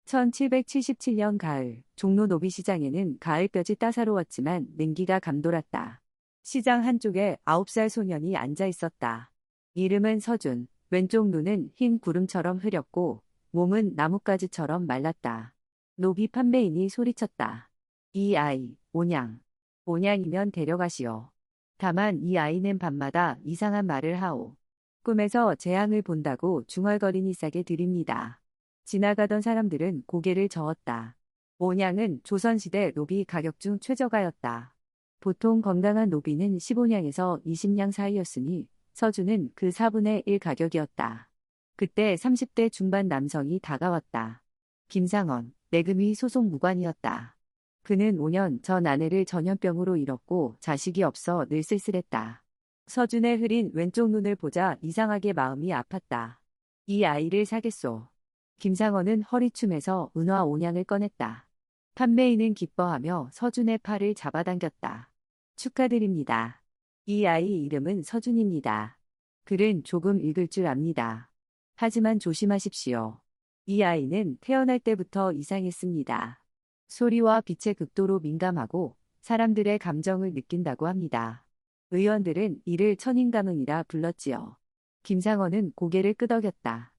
1777년 가을, 종로 노비시장에는 가을볕이 따사로웠지만 냉기가 감돌았다. 시장 한쪽에 9살 소년이 앉아 있었다. 이름은 서준, 왼쪽 눈은 흰 구름처럼 흐렸고 몸은 나뭇가지처럼 말랐다. 노비 판매인이 소리쳤다. 이 아이, 온양. 온양이면 데려가시오. 다만 이 아이는 밤마다 이상한 말을 하오. 꿈에서 재앙을 본다고 중얼거리니 싸게 드립니다. 지나가던 사람들은 고개를 저었다. 온양은 조선시대 노비 가격 중 최저가였다. 보통 건강한 노비는 15냥에서 20냥 사이였으니 서준은 그 4분의 1 가격이었다. 그때 30대 중반 남성이 다가왔다. 김상원, 내금위 소속 무관이었다. 그는 5년 전 아내를 전염병으로 잃었고 자식이 없어 늘 쓸쓸했다. 서준의 흐린 왼쪽 눈을 보자 이상하게 마음이 아팠다. 이 아이를 사겠소. 김상원은 허리춤에서 은화 5냥을 꺼냈다. 판매인은 기뻐하며 서준의 팔을 잡아당겼다. 축하드립니다. 이 아이 이름은 서준입니다. 글은 조금 읽을 줄 압니다. 하지만 조심하십시오. 이 아이는 태어날 때부터 이상했습니다. 소리와 빛에 극도로 민감하고 사람들의 감정을 느낀다고 합니다. 의원들은 이를 천인감흥이라 불렀지요. 김상원은 고개를 끄덕였다.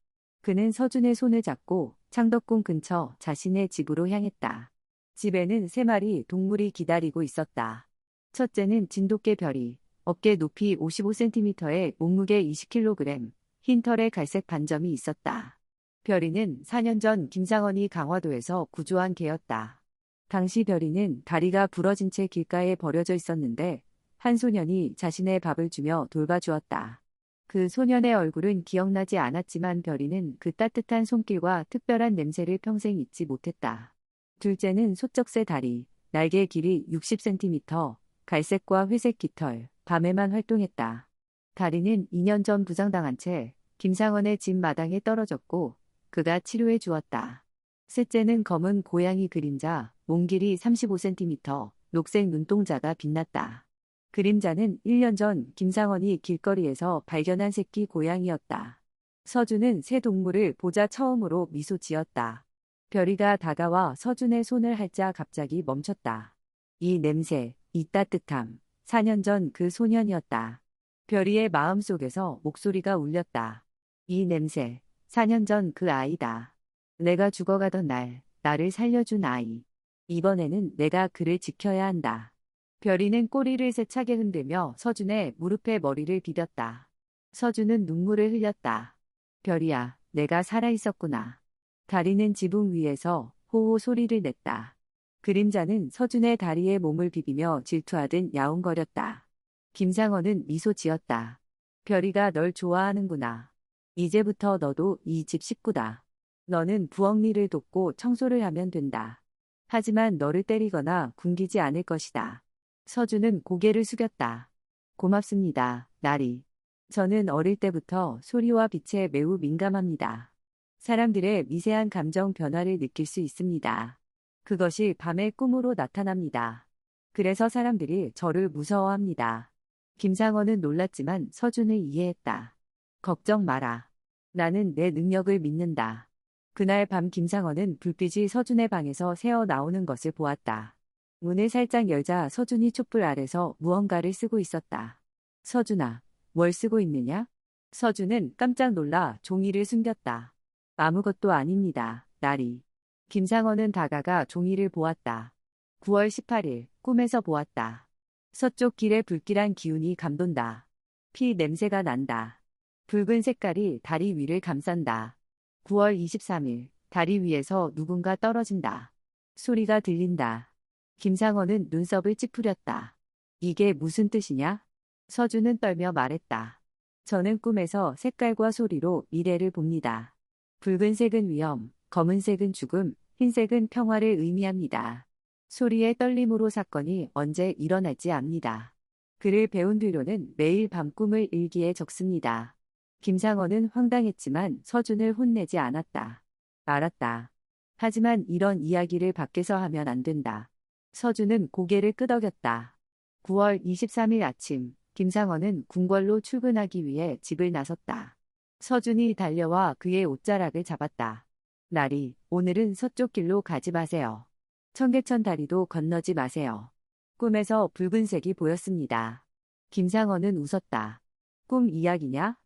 그는 서준의 손을 잡고 창덕궁 근처 자신의 집으로 향했다. 집에는 3마리 동물이 기다리고 있었다. 첫째는 진돗개 별이, 어깨 높이 55cm에 몸무게 20kg, 흰 털에 갈색 반점이 있었다. 별이는 4년 전 김상원이 강화도에서 구조한 개였다. 당시 별이는 다리가 부러진 채 길가에 버려져 있었는데 한 소년이 자신의 밥을 주며 돌봐주었다. 그 소년의 얼굴은 기억나지 않았지만 별이는 그 따뜻한 손길과 특별한 냄새를 평생 잊지 못했다. 둘째는 소쩍새 다리, 날개 길이 60cm, 갈색과 회색 깃털, 밤에만 활동했다. 다리는 2년 전 부상당한 채 김상원의 집 마당에 떨어졌고 그가 치료해 주었다. 셋째는 검은 고양이 그림자, 몸 길이 35cm, 녹색 눈동자가 빛났다. 그림자는 1년 전 김상원이 길거리에서 발견한 새끼 고양이였다. 서준은 새 동물을 보자 처음으로 미소 지었다. 별이가 다가와 서준의 손을 핥자 갑자기 멈췄다. 이 냄새, 이 따뜻함, 4년 전 그 소년이었다. 별이의 마음속에서 목소리가 울렸다. 이 냄새, 4년 전 그 아이다. 내가 죽어가던 날, 나를 살려준 아이. 이번에는 내가 그를 지켜야 한다. 별이는 꼬리를 세차게 흔들며 서준의 무릎에 머리를 비볐다. 서준은 눈물을 흘렸다. 별이야, 내가 살아있었구나. 다리는 지붕 위에서 호호 소리를 냈다. 그림자는 서준의 다리에 몸을 비비며 질투하듯 야옹거렸다. 김상원은 미소 지었다. 별이가 널 좋아하는구나. 이제부터 너도 이 집 식구다. 너는 부엌 일을 돕고 청소를 하면 된다. 하지만 너를 때리거나 굶기지 않을 것이다. 서준은 고개를 숙였다. 고맙습니다, 나리. 저는 어릴 때부터 소리와 빛에 매우 민감합니다. 사람들의 미세한 감정 변화를 느낄 수 있습니다. 그것이 밤의 꿈으로 나타납니다. 그래서 사람들이 저를 무서워합니다. 김상원은 놀랐지만 서준을 이해했다. 걱정 마라. 나는 내 능력을 믿는다. 그날 밤 김상원은 불빛이 서준의 방에서 새어 나오는 것을 보았다. 문을 살짝 열자 서준이 촛불 아래서 무언가를 쓰고 있었다. 서준아, 뭘 쓰고 있느냐? 서준은 깜짝 놀라 종이를 숨겼다. 아무것도 아닙니다, 나리. 김상원은 다가가 종이를 보았다. 9월 18일, 꿈에서 보았다. 서쪽 길에 불길한 기운이 감돈다. 피 냄새가 난다. 붉은 색깔이 다리 위를 감싼다. 9월 23일, 다리 위에서 누군가 떨어진다. 소리가 들린다. 김상원은 눈썹을 찌푸렸다. 이게 무슨 뜻이냐? 서준은 떨며 말했다. 저는 꿈에서 색깔과 소리로 미래를 봅니다. 붉은색은 위험, 검은색은 죽음, 흰색은 평화를 의미합니다. 소리의 떨림으로 사건이 언제 일어날지 압니다. 글을 배운 뒤로는 매일 밤 꿈을 일기에 적습니다. 김상원은 황당했지만 서준을 혼내지 않았다. 알았다. 하지만 이런 이야기를 밖에서 하면 안 된다. 서준은 고개를 끄덕였다. 9월 23일 아침, 김상원은 궁궐로 출근하기 위해 집을 나섰다. 서준이 달려와 그의 옷자락을 잡았다. 나리, 오늘은 서쪽 길로 가지 마세요. 청계천 다리도 건너지 마세요. 꿈에서 붉은색이 보였습니다. 김상원은 웃었다. 꿈 이야기냐?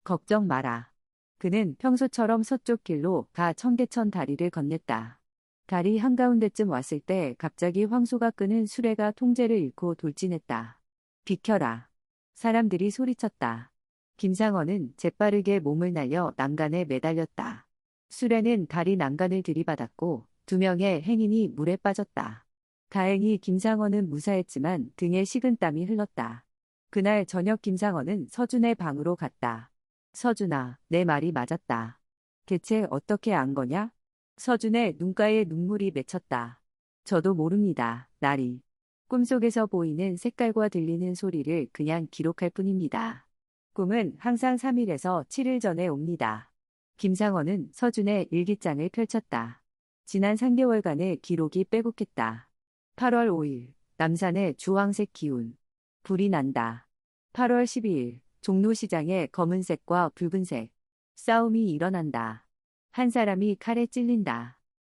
걱정 마라. 그는 평소처럼 서쪽 길로 가 청계천 다리를 건넸다. 다리 한가운데쯤 왔을 때 갑자기 황소가 끄는 수레가 통제를 잃고 돌진했다. 비켜라. 사람들이 소리쳤다. 김상원은 재빠르게 몸을 날려 난간에 매달렸다. 수레는 다리 난간을 들이받았고 2명의 행인이 물에 빠졌다. 다행히 김상원은 무사했지만 등에 식은땀이 흘렀다. 그날 저녁 김상원은 서준의 방으로 갔다. 서준아, 내 말이 맞았다. 대체 어떻게 안 거냐? 서준의 눈가에 눈물이 맺혔다. 저도 모릅니다, 나리. 꿈속에서 보이는 색깔과 들리는 소리를 그냥 기록할 뿐입니다. 꿈은 항상 3일에서 7일 전에 옵니다. 김상원은 서준의 일기장을 펼쳤다. 지난 3개월간의 기록이 빼곡했다. 8월 5일, 남산의 주황색 기운. 불이 난다. 8월 12일, 종로시장에 검은색과 붉은색. 싸움이 일어난다. 한 사람이 칼에 찔린다.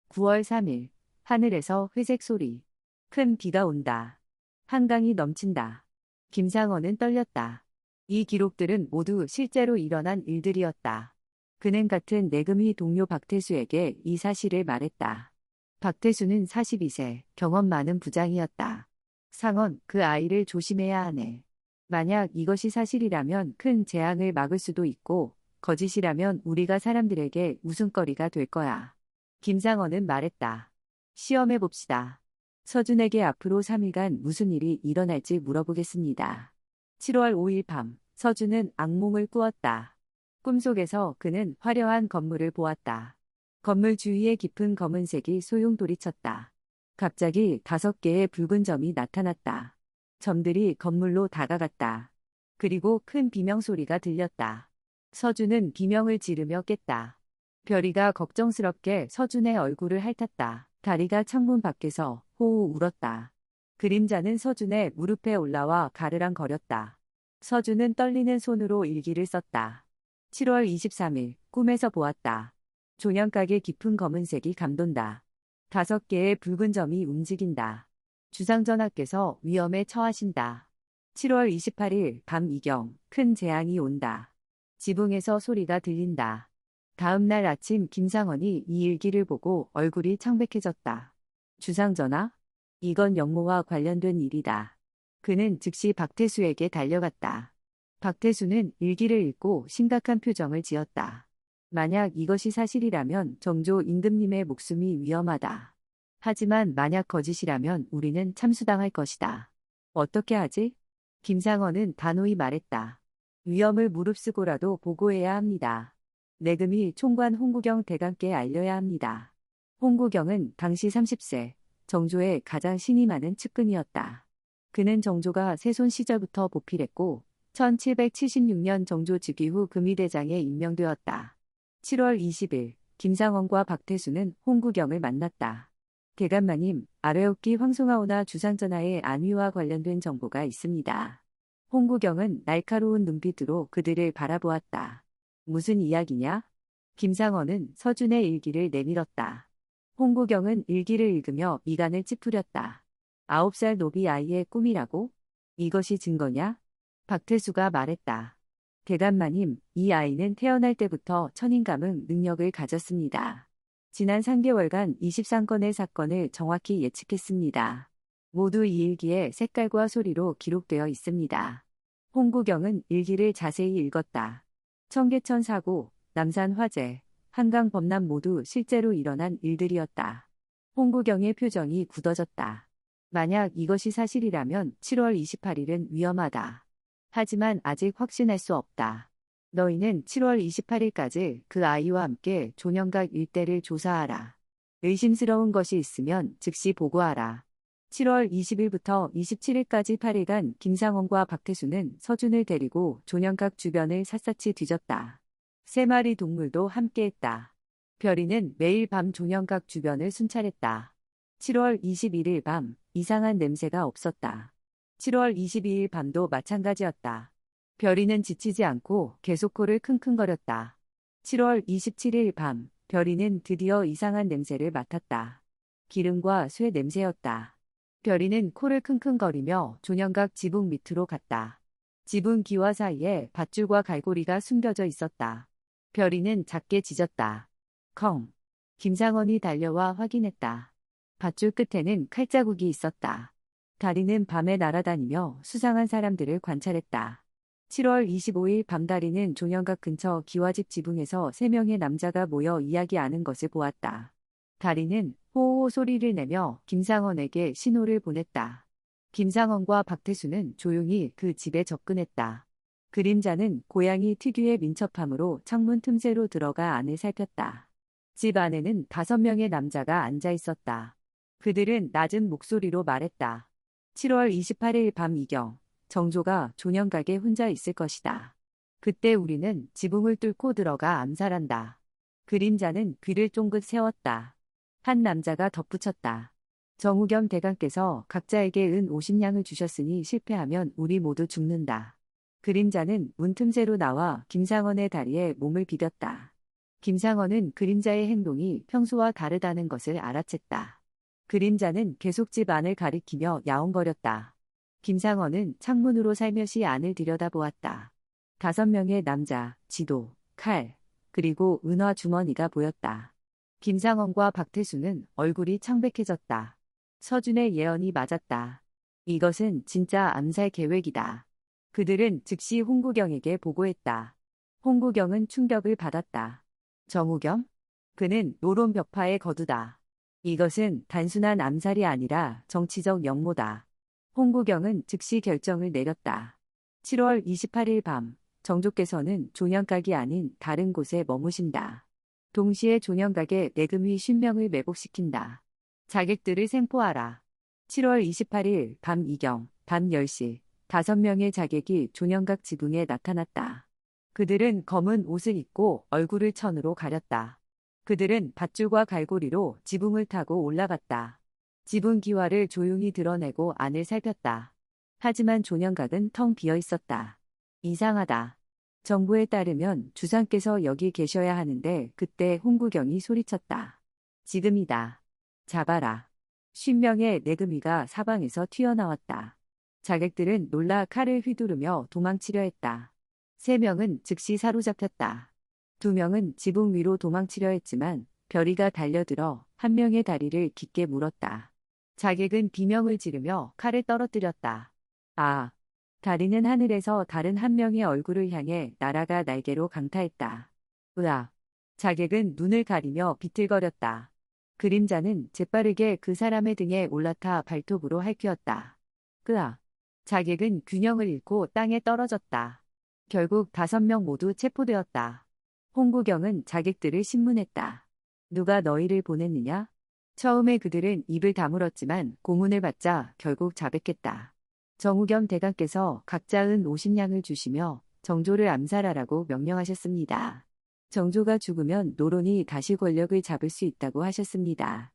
9월 3일, 하늘에서 회색 소리. 큰 비가 온다. 한강이 넘친다. 김상원은 떨렸다. 이 기록들은 모두 실제로 일어난 일들이었다. 그는 같은 내금위 동료 박태수에게 이 사실을 말했다. 박태수는 42세, 경험 많은 부장이었다. 상원, 그 아이를 조심해야 하네. 만약 이것이 사실이라면 큰 재앙을 막을 수도 있고, 거짓이라면 우리가 사람들에게 웃음거리가 될 거야. 김상원은 말했다. 시험해 봅시다. 서준에게 앞으로 3일간 무슨 일이 일어날지 물어보겠습니다. 7월 5일 밤, 서준은 악몽을 꾸었다. 꿈속에서 그는 화려한 건물을 보았다. 건물 주위에 깊은 검은색이 소용돌이쳤다. 갑자기 5개의 붉은 점이 나타났다. 점들이 건물로 다가갔다. 그리고 큰 비명 소리가 들렸다. 서준은 비명을 지르며 깼다. 별이가 걱정스럽게 서준의 얼굴을 핥았다. 다리가 창문 밖에서 호우 울었다. 그림자는 서준의 무릎에 올라와 가르랑거렸다. 서준은 떨리는 손으로 일기를 썼다. 7월 23일, 꿈에서 보았다. 조명각의 깊은 검은색이 감돈다. 5개의 붉은 점이 움직인다. 주상전하께서 위험에 처하신다. 7월 28일 밤 이경, 큰 재앙이 온다. 지붕에서 소리가 들린다. 다음 날 아침 김상원이 이 일기를 보고 얼굴이 창백해졌다. 주상전하? 이건 영모와 관련된 일이다. 그는 즉시 박태수에게 달려갔다. 박태수는 일기를 읽고 심각한 표정을 지었다. 만약 이것이 사실이라면 정조 임금님의 목숨이 위험하다. 하지만 만약 거짓이라면 우리는 참수당할 것이다. 어떻게 하지? 김상원은 단호히 말했다. 위험을 무릅쓰고라도 보고해야 합니다. 내금이 총관 홍구경 대감께 알려야 합니다. 홍구경은 당시 30세, 정조의 가장 신이 많은 측근이었다. 그는 정조가 세손 시절부터 보필했고 1776년 정조 즉위 후 금의대장에 임명되었다. 7월 20일 김상원과 박태수는 홍구경을 만났다. 대감마님, 아래옥기 황송하오나 주상전하의 안위와 관련된 정보가 있습니다. 홍구경은 날카로운 눈빛으로 그들을 바라보았다. 무슨 이야기냐? 김상원은 서준의 일기를 내밀었다. 홍구경은 일기를 읽으며 미간을 찌푸렸다. 9살 노비 아이의 꿈이라고? 이것이 증거냐? 박태수가 말했다. 대감마님, 이 아이는 태어날 때부터 천인감응 능력을 가졌습니다. 지난 3개월간 23건의 사건을 정확히 예측했습니다. 모두 이 일기에 색깔과 소리로 기록되어 있습니다. 홍구경은 일기를 자세히 읽었다. 청계천 사고, 남산 화재, 한강 범람 모두 실제로 일어난 일들이었다. 홍구경의 표정이 굳어졌다. 만약 이것이 사실이라면 7월 28일은 위험하다. 하지만 아직 확신할 수 없다. 너희는 7월 28일까지 그 아이와 함께 존영각 일대를 조사하라. 의심스러운 것이 있으면 즉시 보고하라. 7월 20일부터 27일까지 8일간 김상원과 박태수는 서준을 데리고 존영각 주변을 샅샅이 뒤졌다. 3마리 동물도 함께했다. 별이는 매일 밤 존영각 주변을 순찰했다. 7월 21일 밤 이상한 냄새가 없었다. 7월 22일 밤도 마찬가지였다. 별이는 지치지 않고 계속 코를 킁킁거렸다. 7월 27일 밤 별이는 드디어 이상한 냄새를 맡았다. 기름과 쇠 냄새였다. 별이는 코를 킁킁거리며 조년각 지붕 밑으로 갔다. 지붕 기와 사이에 밧줄과 갈고리가 숨겨져 있었다. 별이는 작게 짖었다. 컹. 김상원이 달려와 확인했다. 밧줄 끝에는 칼자국이 있었다. 다리는 밤에 날아다니며 수상한 사람들을 관찰했다. 7월 25일 밤 다리는 조년각 근처 기와집 지붕에서 3명의 남자가 모여 이야기하는 것을 보았다. 다리는 호호 소리를 내며 김상원에게 신호를 보냈다. 김상원과 박태수는 조용히 그 집에 접근했다. 그림자는 고양이 특유의 민첩함으로 창문 틈새로 들어가 안을 살폈다. 집 안에는 5명의 남자가 앉아 있었다. 그들은 낮은 목소리로 말했다. 7월 28일 밤 이경, 정조가 조년각에 혼자 있을 것이다. 그때 우리는 지붕을 뚫고 들어가 암살한다. 그림자는 귀를 쫑긋 세웠다. 한 남자가 덧붙였다. 정우겸 대감께서 각자에게 은 50냥을 주셨으니 실패하면 우리 모두 죽는다. 그림자는 문 틈새로 나와 김상원의 다리에 몸을 비볐다. 김상원은 그림자의 행동이 평소와 다르다는 것을 알아챘다. 그림자는 계속 집 안을 가리키며 야옹거렸다. 김상원은 창문으로 살며시 안을 들여다보았다. 5명의 남자, 지도, 칼, 그리고 은화 주머니가 보였다. 김상원과 박태수는 얼굴이 창백해졌다. 서준의 예언이 맞았다. 이것은 진짜 암살 계획이다. 그들은 즉시 홍구경에게 보고했다. 홍구경은 충격을 받았다. 정우겸? 그는 노론 벽파의 거두다. 이것은 단순한 암살이 아니라 정치적 역모다. 홍구경은 즉시 결정을 내렸다. 7월 28일 밤, 정조께서는 조년각이 아닌 다른 곳에 머무신다. 동시에 조년각에 내금위 50명을 매복시킨다. 자객들을 생포하라. 7월 28일 밤 이경, 밤 10시, 5명의 자객이 조년각 지붕에 나타났다. 그들은 검은 옷을 입고 얼굴을 천으로 가렸다. 그들은 밧줄과 갈고리로 지붕을 타고 올라갔다. 지붕 기와를 조용히 드러내고 안을 살폈다. 하지만 조년각은 텅 비어 있었다. 이상하다. 정보에 따르면 주상께서 여기 계셔야 하는데 그때 홍구경이 소리쳤다. 지금이다. 잡아라. 50명의 내금위가 사방에서 튀어나왔다. 자객들은 놀라 칼을 휘두르며 도망치려 했다. 3명은 즉시 사로잡혔다. 2명은 지붕 위로 도망치려 했지만 별이가 달려들어 1명의 다리를 깊게 물었다. 자객은 비명을 지르며 칼을 떨어뜨렸다. 아! 다리는 하늘에서 다른 1명의 얼굴을 향해 날아가 날개로 강타했다. 으악! 자객은 눈을 가리며 비틀거렸다. 그림자는 재빠르게 그 사람의 등에 올라타 발톱으로 핥혔다. 으악! 자객은 균형을 잃고 땅에 떨어졌다. 결국 5명 모두 체포되었다. 홍구경은 자객들을 신문했다. 누가 너희를 보냈느냐? 처음에 그들은 입을 다물었지만 고문을 받자 결국 자백했다. 정우겸 대감께서 각자 은 50냥을 주시며 정조를 암살하라고 명령하셨습니다. 정조가 죽으면 노론이 다시 권력을 잡을 수 있다고 하셨습니다.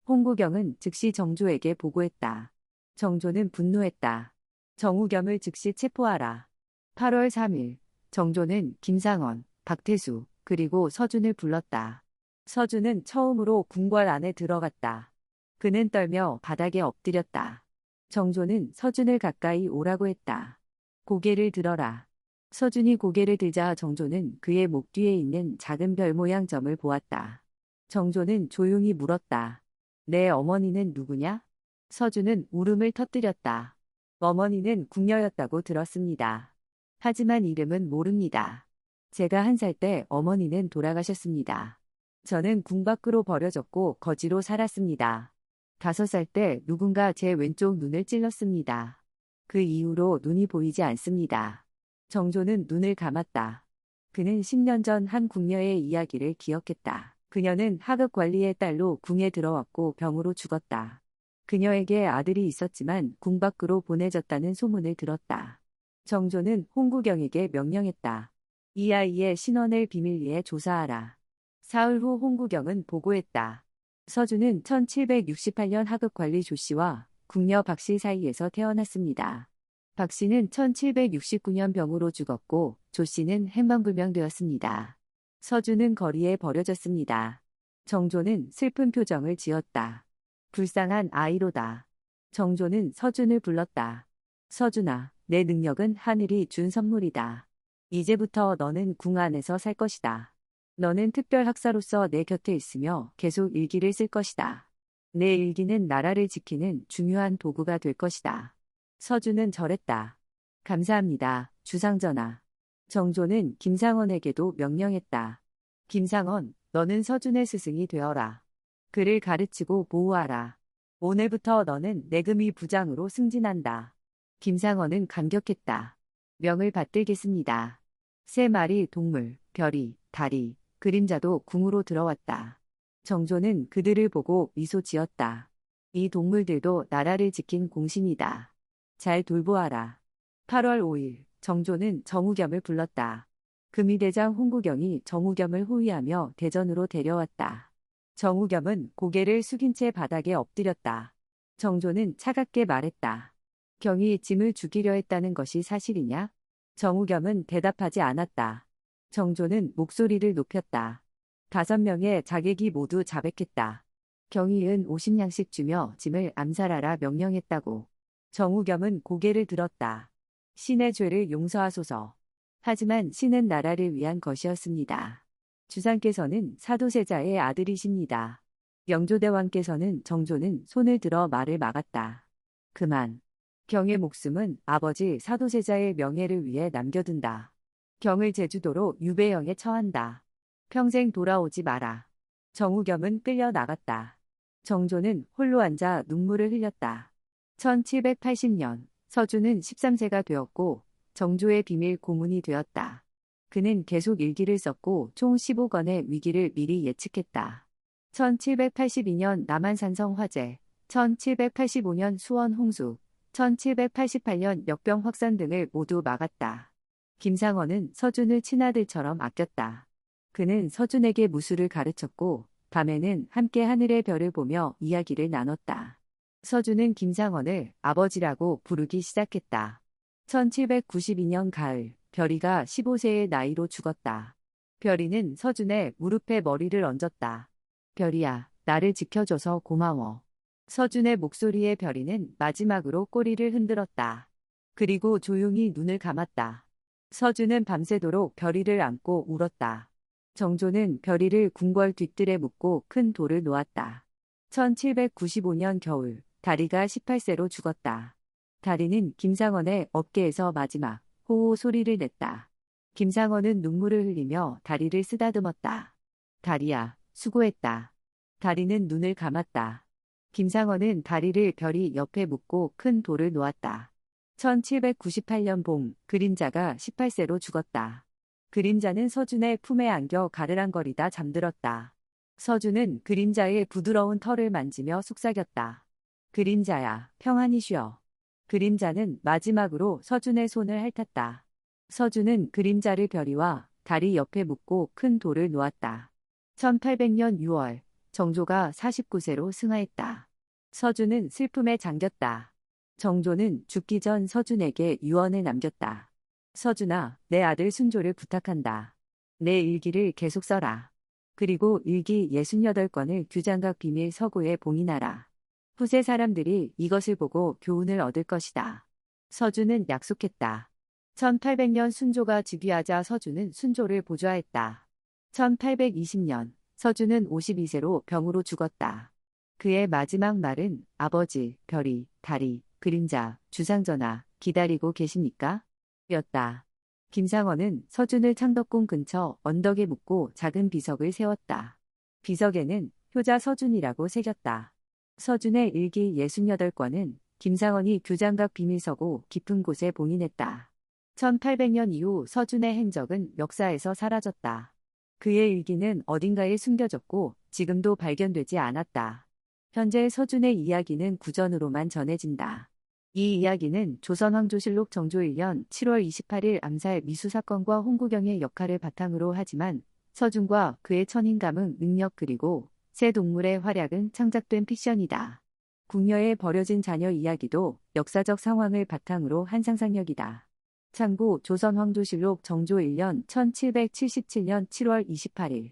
홍구경은 즉시 정조에게 보고했다. 정조는 분노했다. 정우겸을 즉시 체포하라. 8월 3일 정조는 김상원, 박태수, 그리고 서준을 불렀다. 서준은 처음으로 궁궐 안에 들어갔다. 그는 떨며 바닥에 엎드렸다. 정조는 서준을 가까이 오라고 했다. 고개를 들어라. 서준이 고개를 들자 정조는 그의 목 뒤에 있는 작은 별 모양 점을 보았다. 정조는 조용히 물었다. 내 어머니는 누구냐? 서준은 울음을 터뜨렸다. 어머니는 궁녀였다고 들었습니다. 하지만 이름은 모릅니다. 제가 1살 때 어머니는 돌아가셨습니다. 저는 궁 밖으로 버려졌고 거지로 살았습니다. 5살 때 누군가 제 왼쪽 눈을 찔렀습니다. 그 이후로 눈이 보이지 않습니다. 정조는 눈을 감았다. 그는 10년 전 한 궁녀의 이야기를 기억했다. 그녀는 하급 관리의 딸로 궁에 들어왔고 병으로 죽었다. 그녀에게 아들이 있었지만 궁 밖으로 보내졌다는 소문을 들었다. 정조는 홍구경에게 명령했다. 이 아이의 신원을 비밀리에 조사하라. 사흘 후 홍구경은 보고했다. 서준은 1768년 하급 관리 조 씨와 궁녀 박 씨 사이에서 태어났습니다. 박 씨는 1769년 병으로 죽었고 조 씨는 행방불명되었습니다. 서준은 거리에 버려졌습니다. 정조는 슬픈 표정을 지었다. 불쌍한 아이로다. 정조는 서준을 불렀다. 서준아, 내 능력은 하늘이 준 선물이다. 이제부터 너는 궁 안에서 살 것이다. 너는 특별 학사로서 내 곁에 있으며 계속 일기를 쓸 것이다. 내 일기는 나라를 지키는 중요한 도구가 될 것이다. 서준은 절했다. 감사합니다, 주상전하. 정조는 김상원에게도 명령했다. 김상원, 너는 서준의 스승이 되어라. 그를 가르치고 보호하라. 오늘부터 너는 내금위 부장으로 승진한다. 김상원은 감격했다. 명을 받들겠습니다. 세 마리 동물, 별이, 달이, 그림자도 궁으로 들어왔다. 정조는 그들을 보고 미소 지었다. 이 동물들도 나라를 지킨 공신이다. 잘 돌보아라. 8월 5일, 정조는 정우겸을 불렀다. 금의대장 홍구경이 정우겸을 호위하며 대전으로 데려왔다. 정우겸은 고개를 숙인 채 바닥에 엎드렸다. 정조는 차갑게 말했다. 경이 짐을 죽이려 했다는 것이 사실이냐? 정우겸은 대답하지 않았다. 정조는 목소리를 높였다. 5명의 자객이 모두 자백했다. 경이은 50냥씩 주며 짐을 암살하라 명령했다고. 정우겸은 고개를 들었다. 신의 죄를 용서하소서. 하지만 신은 나라를 위한 것이었습니다. 주상께서는 사도세자의 아들이십니다. 영조대왕께서는 정조는 손을 들어 말을 막았다. 그만. 경의 목숨은 아버지 사도세자의 명예를 위해 남겨둔다. 경을 제주도로 유배형에 처한다. 평생 돌아오지 마라. 정우겸은 끌려 나갔다. 정조는 홀로 앉아 눈물을 흘렸다. 1780년 서준은 13세가 되었고 정조의 비밀 고문이 되었다. 그는 계속 일기를 썼고 총 15건의 위기를 미리 예측했다. 1782년 남한산성 화재, 1785년 수원 홍수, 1788년 역병 확산 등을 모두 막았다. 김상원은 서준을 친아들처럼 아꼈다. 그는 서준에게 무술을 가르쳤고 밤에는 함께 하늘의 별을 보며 이야기를 나눴다. 서준은 김상원을 아버지라고 부르기 시작했다. 1792년 가을, 별이가 15세의 나이로 죽었다. 별이는 서준의 무릎에 머리를 얹었다. 별이야, 나를 지켜줘서 고마워. 서준의 목소리에 별이는 마지막으로 꼬리를 흔들었다. 그리고 조용히 눈을 감았다. 서준은 밤새도록 별이를 안고 울었다. 정조는 별이를 궁궐 뒷뜰에 묻고 큰 돌을 놓았다. 1795년 겨울, 다리가 18세로 죽었다. 다리는 김상원의 어깨에서 마지막 호호 소리를 냈다. 김상원은 눈물을 흘리며 다리를 쓰다듬었다. 다리야, 수고했다. 다리는 눈을 감았다. 김상원은 다리를 별이 옆에 묻고 큰 돌을 놓았다. 1798년 봄, 그림자가 18세로 죽었다. 그림자는 서준의 품에 안겨 가르랑거리다 잠들었다. 서준은 그림자의 부드러운 털을 만지며 속삭였다. 그림자야, 평안히 쉬어. 그림자는 마지막으로 서준의 손을 핥았다. 서준은 그림자를 별이와 다리 옆에 묻고 큰 돌을 놓았다. 1800년 6월, 정조가 49세로 승하했다. 서준은 슬픔에 잠겼다. 정조는 죽기 전 서준에게 유언을 남겼다. 서준아, 내 아들 순조를 부탁한다. 내 일기를 계속 써라. 그리고 일기 68권을 규장각 비밀 서고에 봉인하라. 후세 사람들이 이것을 보고 교훈을 얻을 것이다. 서준은 약속했다. 1800년 순조가 즉위하자 서준은 순조를 보좌했다. 1820년 서준은 52세로 병으로 죽었다. 그의 마지막 말은 아버지, 별이, 다리, 그림자, 주상전하, 기다리고 계십니까? 였다. 김상원은 서준을 창덕궁 근처 언덕에 묻고 작은 비석을 세웠다. 비석에는 효자 서준이라고 새겼다. 서준의 일기 68권은 김상원이 규장각 비밀서고 깊은 곳에 봉인했다. 1800년 이후 서준의 행적은 역사에서 사라졌다. 그의 일기는 어딘가에 숨겨졌고 지금도 발견되지 않았다. 현재 서준의 이야기는 구전으로만 전해진다. 이 이야기는 조선왕조실록 정조 1년 7월 28일 암살 미수 사건과 홍구경의 역할을 바탕으로 하지만 서준과 그의 천인감흥 능력 그리고 새 동물의 활약은 창작된 픽션이다. 궁녀의 버려진 자녀 이야기도 역사적 상황을 바탕으로 한 상상력이다. 참고 조선왕조실록 정조 1년 1777년 7월 28일